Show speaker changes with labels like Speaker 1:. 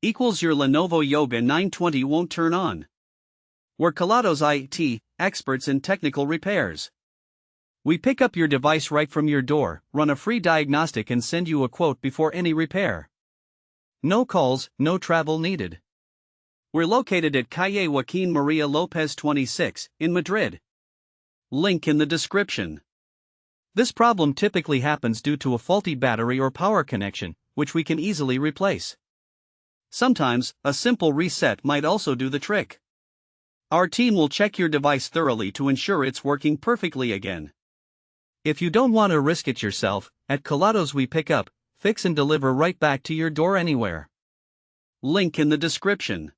Speaker 1: equals your Lenovo Yoga 920 won't turn on. We're Kelatos IT, experts in technical repairs. We pick up your device right from your door, run a free diagnostic and send you a quote before any repair. No calls, no travel needed. We're located at Calle Joaquin Maria Lopez 26, in Madrid. Link in the description. This problem typically happens due to a faulty battery or power connection, which we can easily replace. Sometimes, a simple reset might also do the trick. Our team will check your device thoroughly to ensure it's working perfectly again. If you don't want to risk it yourself, at Kelatos we pick up, fix and deliver right back to your door anywhere. Link in the description.